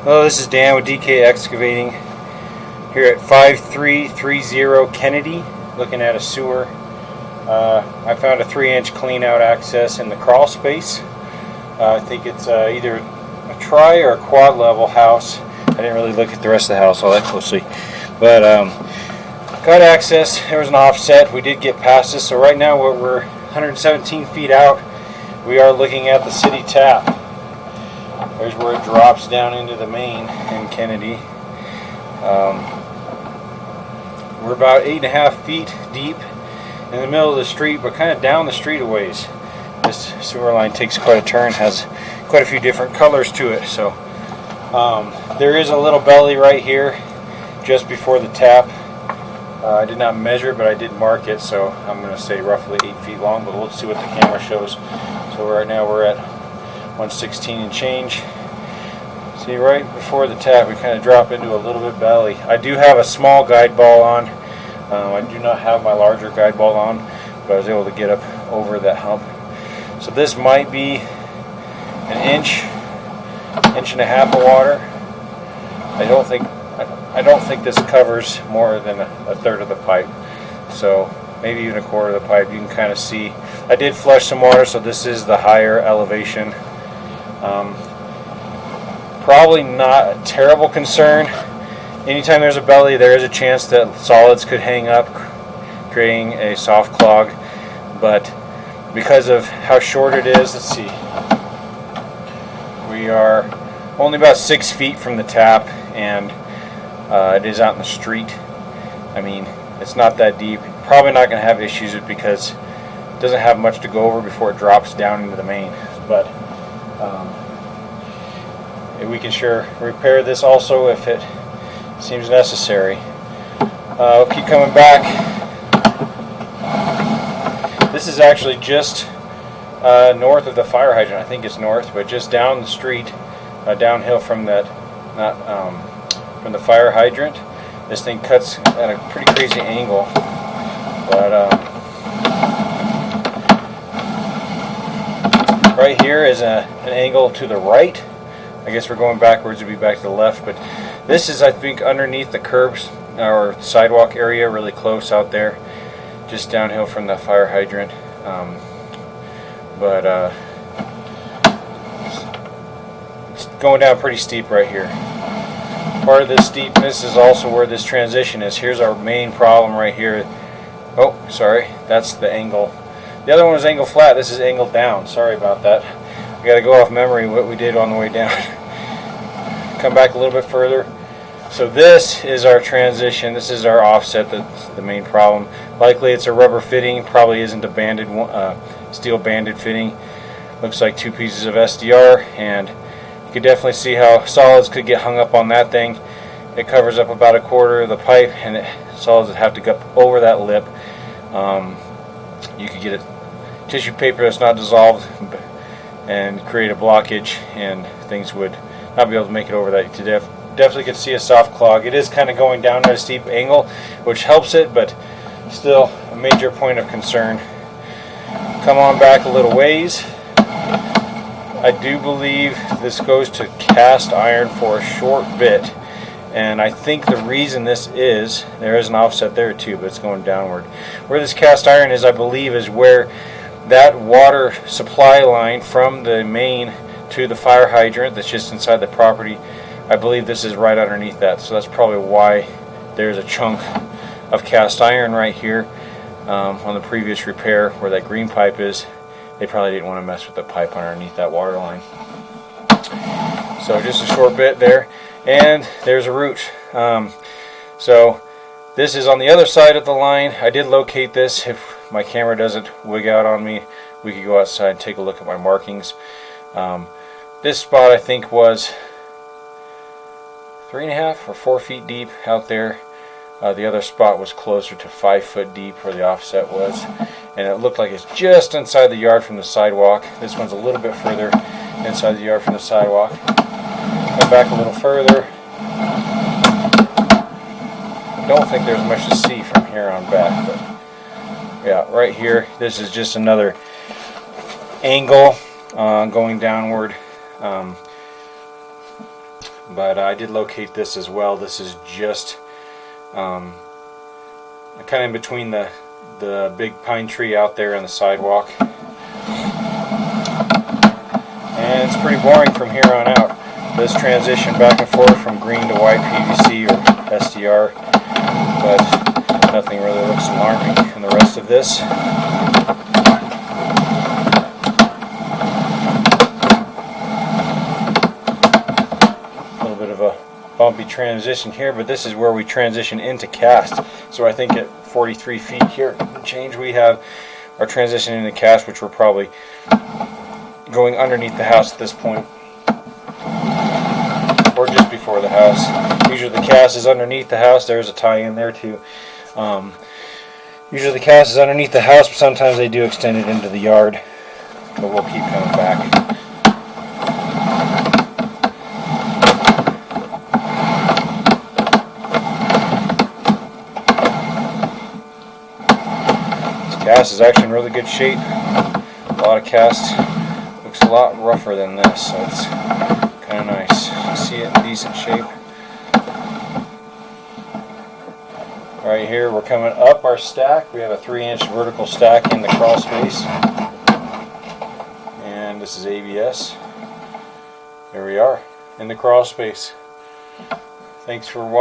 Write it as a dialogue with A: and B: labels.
A: Hello, this is Dan with DK Excavating here at 5330 Kennedy, looking at a sewer. I found a 3-inch clean out access in the crawl space. I think it's either a tri or a quad level house. I didn't really look at the rest of the house all that closely, but got access. There was an offset. We did get past this, so right now we're 117 feet out. We are looking at the city tap. There's where it drops down into the main in Kennedy. We're about 8.5 feet deep in the middle of the street, but kind of down the street a ways. This sewer line takes quite a turn, has quite a few different colors to it. So there is a little belly right here just before the tap. I did not measure, but I did mark it, so I'm going to say roughly 8 feet long, but we'll see what the camera shows. So right now we're at 116 and change. See, right before the tap we kind of drop into a little bit belly. I do have a small guide ball on. I do not have my larger guide ball on, but I was able to get up over that hump. So this might be an inch and a half of water. I don't think this covers more than a third of the pipe. So maybe even a quarter of the pipe. You can kind of see. I did flush some water, so this is the higher elevation. Probably not a terrible concern. Anytime there's a belly, there is a chance that solids could hang up, creating a soft clog. But because of how short it is, let's see, we are only about 6 feet from the tap, and it is out in the street. I mean, it's not that deep. Probably not going to have issues with it because it doesn't have much to go over before it drops down into the main. But we can sure repair this also if it seems necessary. We'll keep coming back. This is actually just north of the fire hydrant. I think it's north, but just down the street, downhill from that, from the fire hydrant. This thing cuts at a pretty crazy angle, but right here is an angle to the right. I guess we're going backwards to be back to the left, but this is, I think, underneath the curbs or sidewalk area, really close out there, just downhill from the fire hydrant. But it's going down pretty steep right here. Part of this steepness is also where this transition is. Here's our main problem right here. Oh, sorry, that's the angle. The other one was angle flat. This is angle down. Sorry about that. I got to go off memory what we did on the way down. Come back a little bit further. So this is our transition. This is our offset. That's the main problem. Likely it's a rubber fitting. Probably isn't a banded steel banded fitting. Looks like 2 pieces of SDR, and you can definitely see how solids could get hung up on that thing. It covers up about a quarter of the pipe, and solids would have to go over that lip. You could get a tissue paper that's not dissolved and create a blockage, and things would not be able to make it over that. You definitely could see a soft clog. It is kind of going down at a steep angle, which helps it, but still a major point of concern. Come on back a little ways. I do believe this goes to cast iron for a short bit, and I think the reason this is, there is an offset there too, but it's going downward. Where this cast iron is, I believe, is where that water supply line from the main to the fire hydrant that's just inside the property, I believe this is right underneath that. So that's probably why there's a chunk of cast iron right here. On the previous repair where that green pipe is, they probably didn't want to mess with the pipe underneath that water line. So just a short bit there, and there's a root. So this is on the other side of the line. I did locate this. If my camera doesn't wig out on me, we could go outside and take a look at my markings. This spot I think was 3.5 or 4 feet deep out there. The other spot was closer to 5 foot deep where the offset was, and it looked like it's just inside the yard from the sidewalk. This one's a little bit further inside the yard from the sidewalk. Come back a little further. I don't think there's much to see from here on back, but yeah, right here, this is just another angle going downward. but I did locate this as well. This is just kind of in between the big pine tree out there on the sidewalk, and it's pretty boring from here on out. This transition back and forth from green to white PVC or SDR, but nothing really looks alarming in the rest of this. A little bit of a bumpy transition here, but this is where we transition into cast. So I think at 43 feet here and change, we have our transition into cast, which we're probably going underneath the house at this point, or just before the house. Usually the cast is underneath the house. There's a tie in there too. Usually the cast is underneath the house, but sometimes they do extend it into the yard, but we'll keep coming back. This cast is actually in really good shape. A lot of cast. Looks a lot rougher than this, so it's kind of nice. You see it in decent shape. Right here we're coming up our stack. We have a 3-inch vertical stack in the crawl space, and this is ABS. There we are in the crawl space. Thanks for watching.